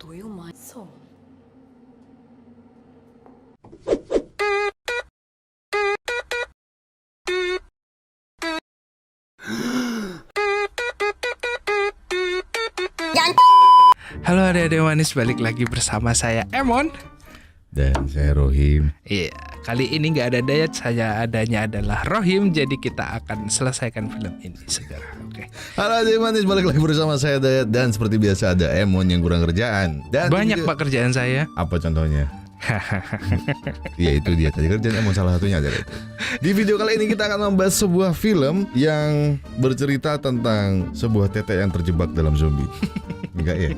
Do you mind? So. Halo adik-adik manis, balik lagi bersama saya Emon. Dan saya Rohim. Iya, kali ini nggak ada Dayat, saya adanya adalah Rohim. Jadi kita akan selesaikan film ini segera. Oke. Halo adik manis, balik lagi bersama saya Dayat. Dan seperti biasa ada Emon yang kurang kerjaan. Dan Banyak pak kerjaan saya. Apa contohnya? Ya itu dia tadi kerjaan Emon, salah satunya adalah itu. Di video kali ini kita akan membahas sebuah film yang bercerita tentang sebuah tete yang terjebak dalam zombie. Enggak ya?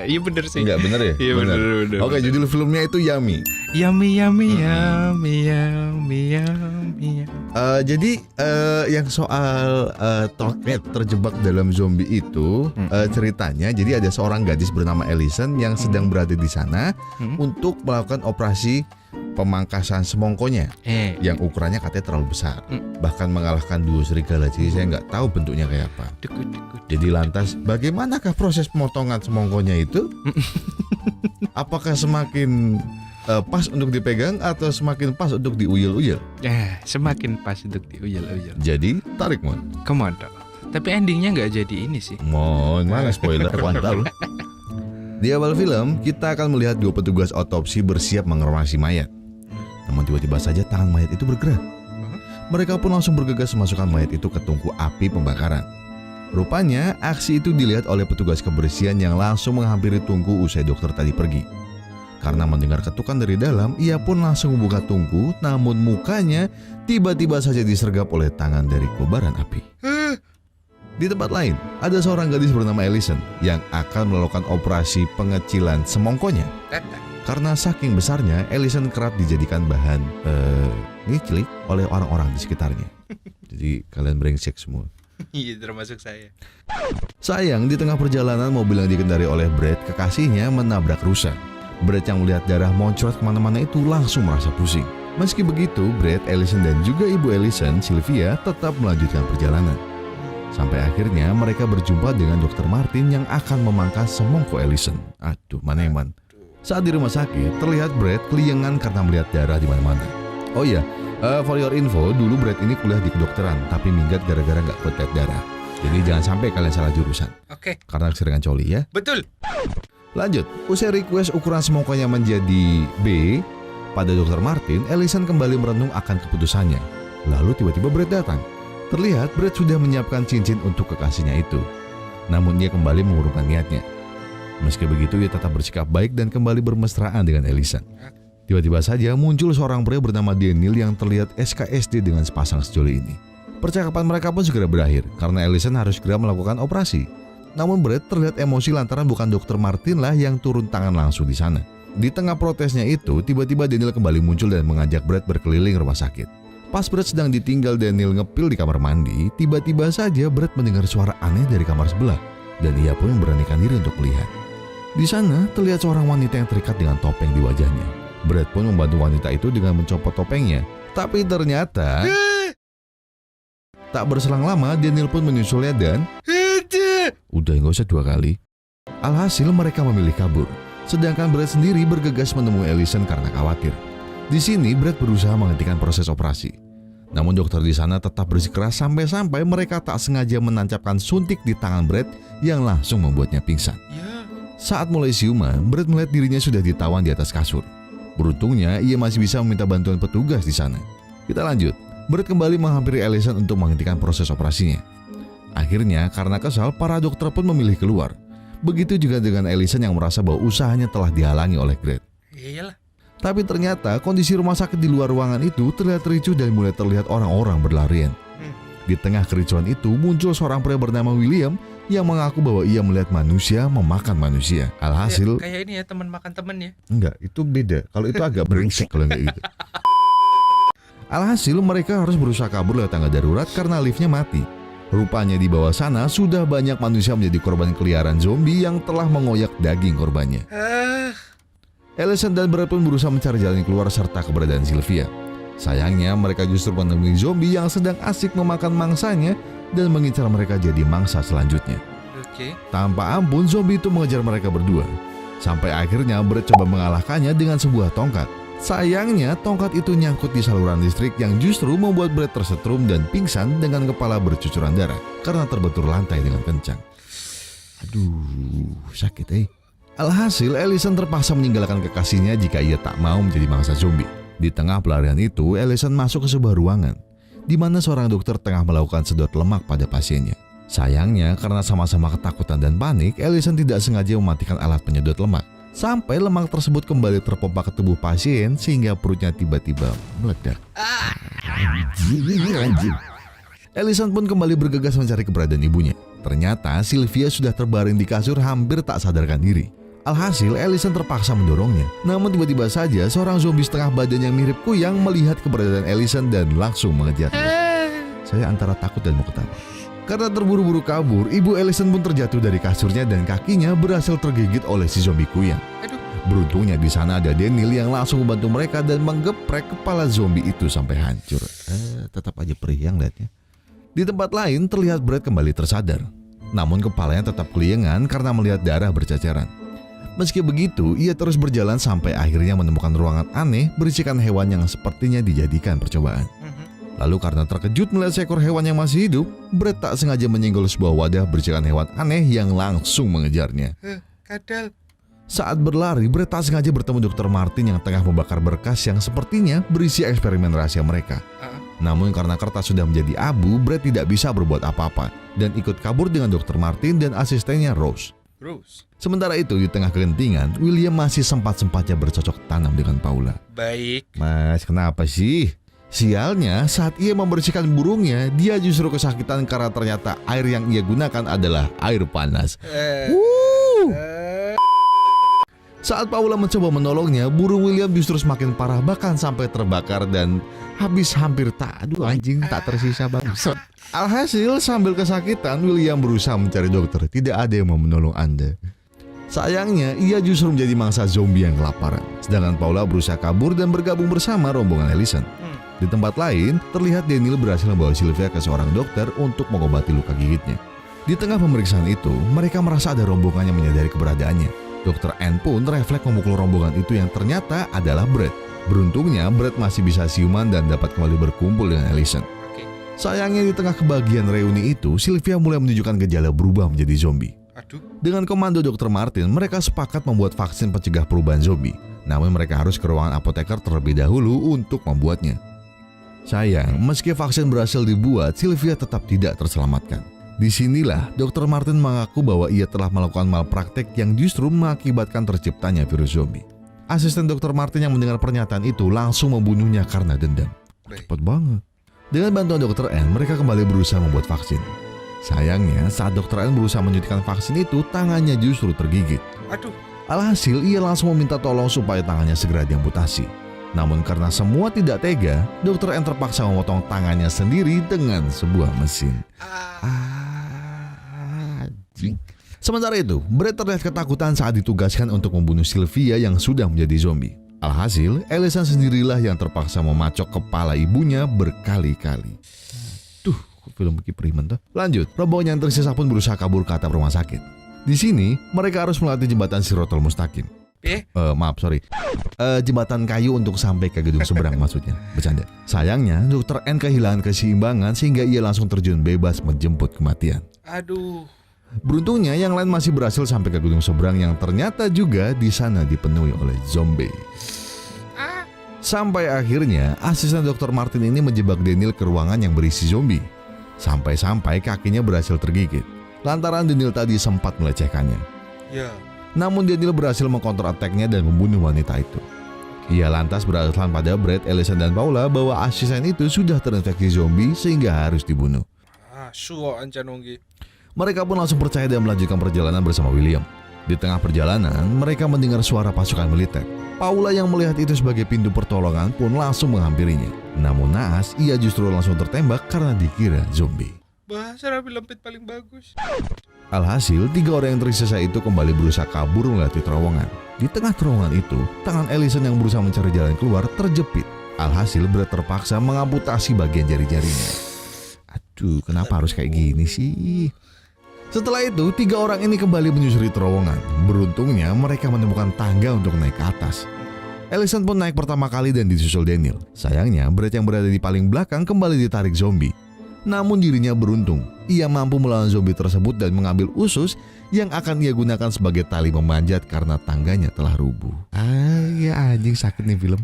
Iya bener sih. Enggak bener ya? Iya bener. Oke, judul filmnya itu Yummy. Yummy. Jadi yang soal toket terjebak dalam zombie itu ceritanya, jadi ada seorang gadis bernama Ellison yang sedang berada di sana untuk melakukan operasi pemangkasan semongkonya yang ukurannya katanya terlalu besar, bahkan mengalahkan duo serigala. Jadi saya nggak tahu bentuknya kayak apa. Jadi lantas bagaimanakah proses pemotongan semongkonya itu? Apakah semakin pas untuk dipegang atau semakin pas untuk diuyel-uyel? Semakin pas untuk diuyel-uyel. Jadi tarik Mon. Kemondo. Tapi endingnya nggak jadi ini sih. Mon, mana spoiler? Mantap. Di awal film kita akan melihat dua petugas otopsi bersiap mengermasi mayat. Namun tiba-tiba saja tangan mayat itu bergerak. Mereka pun langsung bergegas memasukkan mayat itu ke tungku api pembakaran. Rupanya aksi itu dilihat oleh petugas kebersihan yang langsung menghampiri tungku usai dokter tadi pergi. Karena mendengar ketukan dari dalam, ia pun langsung membuka tungku, namun mukanya tiba-tiba saja disergap oleh tangan dari kobaran api. Di tempat lain, ada seorang gadis bernama Ellison yang akan melakukan operasi pengecilan semongkonya. Karena saking besarnya, Ellison kerap dijadikan bahan ngicilik oleh orang-orang di sekitarnya. Jadi kalian brengsek semua. Iya, termasuk saya. Sayang, di tengah perjalanan mobil yang dikendari oleh Brad, kekasihnya, menabrak rusa. Brad yang melihat darah moncrot kemana-mana itu langsung merasa pusing. Meski begitu, Brad, Ellison dan juga ibu Ellison, Sylvia, tetap melanjutkan perjalanan. Sampai akhirnya mereka berjumpa dengan Dr. Martin yang akan memangkas semongko Ellison. Aduh, mana yang man? Saat di rumah sakit, terlihat Brad keliengan karena melihat darah di mana-mana. Oh iya, for your info, dulu Brad ini kuliah di kedokteran, tapi minggat gara-gara nggak kuat lihat darah. Jadi jangan sampai kalian salah jurusan. Oke. Karena keseringan coli ya. Betul. Lanjut, usai request ukuran semongkonya menjadi B pada Dr. Martin, Ellison kembali merenung akan keputusannya. Lalu tiba-tiba Brad datang. Terlihat Brad sudah menyiapkan cincin untuk kekasihnya itu. Namun ia kembali mengurungkan niatnya. Meski begitu, ia tetap bersikap baik dan kembali bermesraan dengan Ellison. Tiba-tiba saja muncul seorang pria bernama Daniel yang terlihat SKSD dengan sepasang sejoli ini. Percakapan mereka pun segera berakhir karena Ellison harus segera melakukan operasi. Namun Brad terlihat emosi lantaran bukan Dr. Martin lah yang turun tangan langsung di sana. Di tengah protesnya itu, tiba-tiba Daniel kembali muncul dan mengajak Brad berkeliling rumah sakit. Pas Brad sedang ditinggal Daniel ngepil di kamar mandi, tiba-tiba saja Brad mendengar suara aneh dari kamar sebelah dan ia pun memberanikan diri untuk melihat. Di sana terlihat seorang wanita yang terikat dengan topeng di wajahnya. Brad pun membantu wanita itu dengan mencopot topengnya. Tapi ternyata tak berselang lama Daniel pun menyusulnya dan udah nggak usah dua kali. Alhasil mereka memilih kabur. Sedangkan Brad sendiri bergegas menemui Ellison karena khawatir. Di sini Brad berusaha menghentikan proses operasi. Namun dokter di sana tetap bersikeras sampai-sampai mereka tak sengaja menancapkan suntik di tangan Brad yang langsung membuatnya pingsan. Saat mulai siuman, Brad melihat dirinya sudah ditawan di atas kasur. Beruntungnya ia masih bisa meminta bantuan petugas di sana. Kita lanjut. Brad kembali menghampiri Ellison untuk menghentikan proses operasinya. Akhirnya karena kesal, para dokter pun memilih keluar. Begitu juga dengan Ellison yang merasa bahwa usahanya telah dihalangi oleh Brad. Iyalah. Tapi ternyata kondisi rumah sakit di luar ruangan itu terlihat ricuh dan mulai terlihat orang-orang berlarian. Di tengah kericuan itu muncul seorang pria bernama William yang mengaku bahwa ia melihat manusia memakan manusia. Alhasil kayak ini ya, teman makan teman ya. Enggak, itu beda. Kalau itu agak brengsek kalau enggak gitu. Alhasil mereka harus berusaha kabur lewat tangga darurat karena liftnya mati. Rupanya di bawah sana sudah banyak manusia menjadi korban keliaran zombie yang telah mengoyak daging korbannya. Ellison dan Brad pun berusaha mencari jalan keluar serta keberadaan Sylvia. Sayangnya mereka justru menemui zombie yang sedang asik memakan mangsanya dan mengincar mereka jadi mangsa selanjutnya. Tanpa ampun zombie itu mengejar mereka berdua. Sampai akhirnya Brett coba mengalahkannya dengan sebuah tongkat. Sayangnya tongkat itu nyangkut di saluran listrik yang justru membuat Brett tersetrum dan pingsan dengan kepala bercucuran darah karena terbentur lantai dengan kencang. Aduh, sakit. Alhasil Ellison terpaksa meninggalkan kekasihnya jika ia tak mau menjadi mangsa zombie. Di tengah pelarian itu, Ellison masuk ke sebuah ruangan di mana seorang dokter tengah melakukan sedot lemak pada pasiennya. Sayangnya karena sama-sama ketakutan dan panik, Ellison tidak sengaja mematikan alat penyedot lemak. Sampai lemak tersebut kembali terpompa ke tubuh pasien sehingga perutnya tiba-tiba meledak. Ellison pun kembali bergegas mencari keberadaan ibunya. Ternyata Sylvia sudah terbaring di kasur hampir tak sadarkan diri. Alhasil Ellison terpaksa mendorongnya. Namun tiba-tiba saja seorang zombie setengah badan yang mirip kuyang melihat keberadaan Ellison dan langsung mengejarnya. Saya antara takut dan mau ketawa. Karena terburu-buru kabur, ibu Ellison pun terjatuh dari kasurnya dan kakinya berhasil tergigit oleh si zombie kuyang. Beruntungnya di sana ada Daniel yang langsung membantu mereka dan menggeprek kepala zombie itu sampai hancur. Tetap aja perih yang lihatnya. Di tempat lain terlihat Brett kembali tersadar. Namun kepalanya tetap keliengan karena melihat darah berceceran. Meski begitu, ia terus berjalan sampai akhirnya menemukan ruangan aneh berisikan hewan yang sepertinya dijadikan percobaan. Lalu karena terkejut melihat seekor hewan yang masih hidup, Brett tak sengaja menyenggol sebuah wadah berisikan hewan aneh yang langsung mengejarnya. Kadal. Saat berlari, Brett tak sengaja bertemu Dr. Martin yang tengah membakar berkas yang sepertinya berisi eksperimen rahasia mereka. Namun karena kertas sudah menjadi abu, Brett tidak bisa berbuat apa-apa dan ikut kabur dengan Dr. Martin dan asistennya Rose. Sementara itu di tengah kegentingan, William masih sempat-sempatnya bercocok tanam dengan Paula. Baik. Mas, kenapa sih? Sialnya, saat ia membersihkan burungnya, dia justru kesakitan karena ternyata air yang ia gunakan adalah air panas. Saat Paula mencoba menolongnya, burung William justru semakin parah bahkan sampai terbakar dan habis hampir tak tersisa bangsat. Alhasil sambil kesakitan, William berusaha mencari dokter. Tidak ada yang mau menolong Anda. Sayangnya, ia justru menjadi mangsa zombie yang kelaparan. Sedangkan Paula berusaha kabur dan bergabung bersama rombongan Ellison. Di tempat lain, terlihat Daniel berhasil membawa Sylvia ke seorang dokter untuk mengobati luka gigitnya. Di tengah pemeriksaan itu, mereka merasa ada rombongan yang menyadari keberadaannya. Dr. Anne pun refleks memukul rombongan itu yang ternyata adalah Brett. Beruntungnya, Brett masih bisa siuman dan dapat kembali berkumpul dengan Ellison. Sayangnya di tengah kebahagiaan reuni itu, Sylvia mulai menunjukkan gejala berubah menjadi zombie. Dengan komando Dr. Martin, mereka sepakat membuat vaksin pencegah perubahan zombie. Namun mereka harus ke ruangan apoteker terlebih dahulu untuk membuatnya. Sayang, meski vaksin berhasil dibuat, Sylvia tetap tidak terselamatkan. Disinilah Dr. Martin mengaku bahwa ia telah melakukan malpraktek yang justru mengakibatkan terciptanya virus zombie. Asisten Dr. Martin yang mendengar pernyataan itu langsung membunuhnya karena dendam. Cepat banget. Dengan bantuan Dr. Anne, mereka kembali berusaha membuat vaksin. Sayangnya, saat Dr. Anne berusaha menyuntikkan vaksin itu, tangannya justru tergigit. Alhasil, ia langsung meminta tolong supaya tangannya segera diamputasi. Namun karena semua tidak tega, Dr. Anne terpaksa memotong tangannya sendiri dengan sebuah mesin. Sementara itu, Brett terlihat ketakutan saat ditugaskan untuk membunuh Sylvia yang sudah menjadi zombie. Alhasil, Ellison sendirilah yang terpaksa memacok kepala ibunya berkali-kali. Film Kipriman tuh. Lanjut, rombongan yang tersisa pun berusaha kabur ke atap rumah sakit. Di sini, mereka harus melewati jembatan Sirotol Mustaqim. Jembatan kayu untuk sampai ke gedung seberang maksudnya. Bercanda. Sayangnya, Dr. Anne kehilangan keseimbangan sehingga ia langsung terjun bebas menjemput kematian. Beruntungnya, yang lain masih berhasil sampai ke gedung seberang yang ternyata juga di sana dipenuhi oleh zombie. Sampai akhirnya, asisten Dr. Martin ini menjebak Daniel ke ruangan yang berisi zombie. Sampai-sampai kakinya berhasil tergigit. Lantaran Daniel tadi sempat melecehkannya. Namun Daniel berhasil mengcounter-attack-nya dan membunuh wanita itu. Ia lantas beralasan pada Brett, Ellison, dan Paula bahwa asisten itu sudah terinfeksi zombie sehingga harus dibunuh. Mereka pun langsung percaya dan melanjutkan perjalanan bersama William. Di tengah perjalanan, mereka mendengar suara pasukan militer. Paula yang melihat itu sebagai pintu pertolongan pun langsung menghampirinya. Namun naas, ia justru langsung tertembak karena dikira zombie. Bahasa Rabi Lempit paling bagus. Alhasil, 3 orang yang tersisa itu kembali berusaha kabur melalui terowongan. Di tengah terowongan itu, tangan Ellison yang berusaha mencari jalan keluar terjepit. Alhasil, Brett terpaksa mengamputasi bagian jari-jarinya. Aduh, kenapa harus kayak gini sih? Setelah itu, 3 orang ini kembali menyusuri terowongan. Beruntungnya mereka menemukan tangga untuk naik ke atas. Ellison pun naik pertama kali dan disusul Daniel. Sayangnya, Brett yang berada di paling belakang kembali ditarik zombie. Namun dirinya beruntung. Ia mampu melawan zombie tersebut dan mengambil usus yang akan ia gunakan sebagai tali memanjat karena tangganya telah rubuh. Ya anjing, sakit nih film.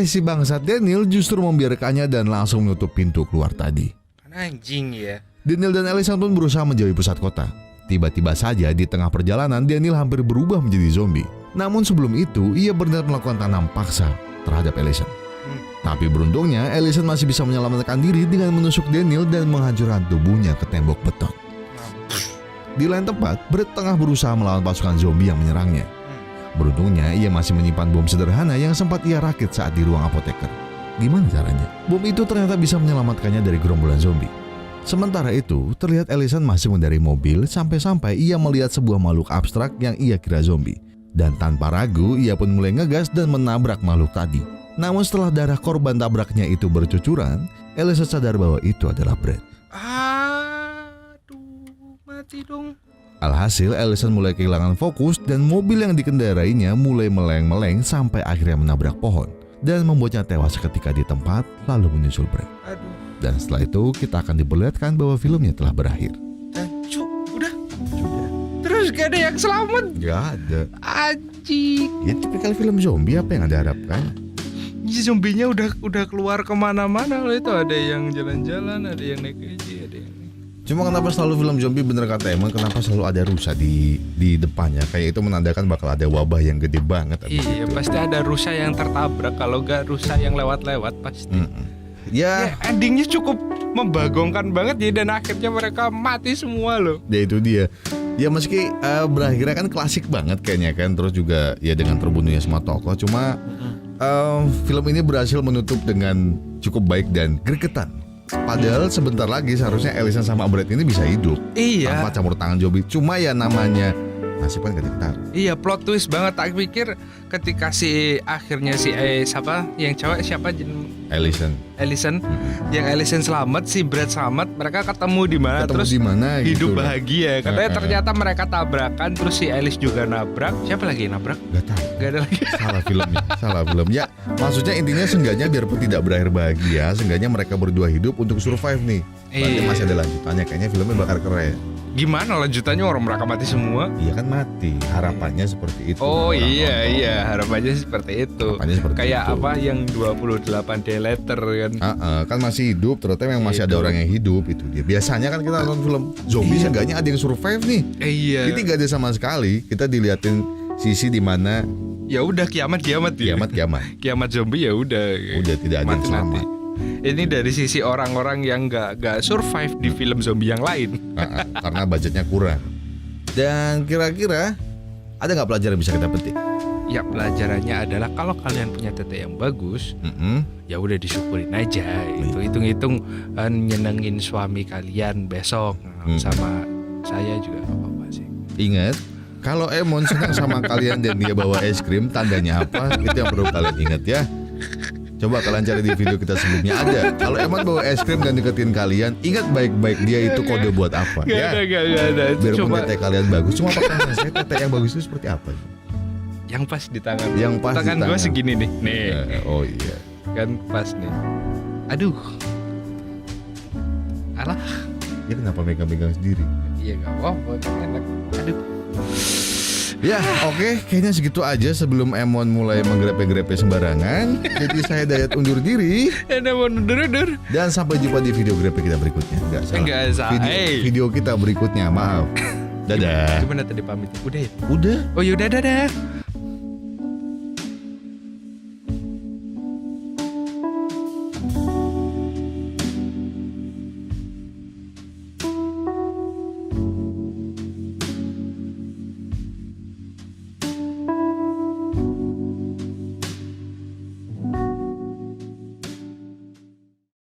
Si bangsat Daniel justru membiarkannya dan langsung menutup pintu keluar tadi. Anjing ya. Daniel dan Ellison pun berusaha menjauhi pusat kota. Tiba-tiba saja di tengah perjalanan Daniel hampir berubah menjadi zombie. Namun sebelum itu ia benar melakukan tanam paksa terhadap Ellison. Tapi beruntungnya Ellison masih bisa menyelamatkan diri dengan menusuk Daniel dan menghancurkan tubuhnya ke tembok beton. Di lain tempat, Brett tengah berusaha melawan pasukan zombie yang menyerangnya. Beruntungnya ia masih menyimpan bom sederhana yang sempat ia rakit saat di ruang apoteker. Gimana caranya? Bom itu ternyata bisa menyelamatkannya dari gerombolan zombie. Sementara itu, terlihat Ellison masih mengendarai mobil sampai-sampai ia melihat sebuah makhluk abstrak yang ia kira zombie. Dan tanpa ragu, ia pun mulai ngegas dan menabrak makhluk tadi. Namun setelah darah korban tabraknya itu bercucuran, Ellison sadar bahwa itu adalah Brett. Aduh, mati dong. Alhasil, Ellison mulai kehilangan fokus dan mobil yang dikendarainya mulai meleng-meleng sampai akhirnya menabrak pohon dan membuatnya tewas seketika di tempat lalu menyusul Brett. Aduh. Dan setelah itu kita akan diperlihatkan bahwa filmnya telah berakhir. Udah. Terus gak ada yang selamat? Gak ada. Anjing. Ya tipikal film zombie, apa yang Anda harapkan? Zombinya udah keluar kemana-mana loh itu. Ada yang jalan-jalan, ada yang naik keji, ada yang... Cuma kenapa selalu film zombie, bener kata Emon, kenapa selalu ada rusa di depannya? Kayak itu menandakan bakal ada wabah yang gede banget. Iya, pasti ada rusa yang tertabrak. Kalau gak rusa yang lewat-lewat pasti. Ya, endingnya cukup membagongkan banget ya, dan akhirnya mereka mati semua loh. Ya itu dia. Ya meski berakhirnya kan klasik banget kayaknya kan. Terus juga ya dengan terbunuhnya semua tokoh. Cuma film ini berhasil menutup dengan cukup baik dan gregetan. Padahal sebentar lagi seharusnya Ellison sama Brett ini bisa hidup tanpa campur tangan zombie. Cuma ya namanya nasib kan gak ditaruh. Iya, plot twist banget. Tak pikir ketika akhirnya siapa yang cewek siapa Ellison yang Ellison selamat, si Brett selamat, mereka ketemu di mana terus dimana, hidup gitu, bahagia. Katanya ternyata mereka tabrakan, terus si Ellis juga nabrak. Siapa lagi yang nabrak? Gak tahu. Gak ada lagi. Salah film. Ya maksudnya intinya seenggaknya biarpun tidak berakhir bahagia, seenggaknya mereka berdua hidup untuk survive nih. Berarti masih ada lanjutannya. Kayaknya filmnya bakal keren. Gimana lanjutannya, orang mereka mati semua? Iya kan mati. Harapannya seperti itu. Oh iya, harapannya seperti itu. Kayak itu. apa yang 28 day later kan. Kan masih hidup, ternyata memang masih ada orang yang hidup itu dia. Biasanya kan kita nonton film zombie seenggaknya ada yang survive nih. Iya. Ini gak ada sama sekali. Kita diliatin sisi di mana ya udah kiamat. Kiamat zombie ya udah tidak ada yang selamat. Ini dari sisi orang-orang yang gak survive di film zombie yang lain. Karena budgetnya kurang. Dan kira-kira ada gak pelajaran yang bisa kita petik? Ya pelajarannya adalah kalau kalian punya tete yang bagus, ya udah disyukurin aja. Itu hitung-hitung nyenengin suami kalian besok sama saya juga gak apa-apa sih. Ingat, kalau Emon senang sama kalian dan dia bawa es krim, tandanya apa? Itu yang perlu kalian ingat ya. Coba kalian cari di video kita sebelumnya ada. Kalau Emon bawa es krim dan deketin kalian, ingat baik-baik dia itu kode buat apa. Gak ada. Biarpun tete kalian bagus, cuma pertanyaan saya, tete yang bagus itu seperti apa? Yang pas di tangan. Yang pas tangan di tangan. Gue segini nih. Nih. Oh iya. Kan pas nih. Aduh. Alah. Ya kenapa megang-megang sendiri? Iya gak apa-apa, enak. Aduh. Ya oke, kayaknya segitu aja sebelum Emon mulai menggrepe-grepe sembarangan. Jadi saya Dayat undur diri. Emon undur. Dan sampai jumpa di video grepe kita berikutnya. Enggak salah. Video kita berikutnya, maaf. Dadah. Gimana tadi pamit? Udah ya? Udah. Oh yaudah, dadah.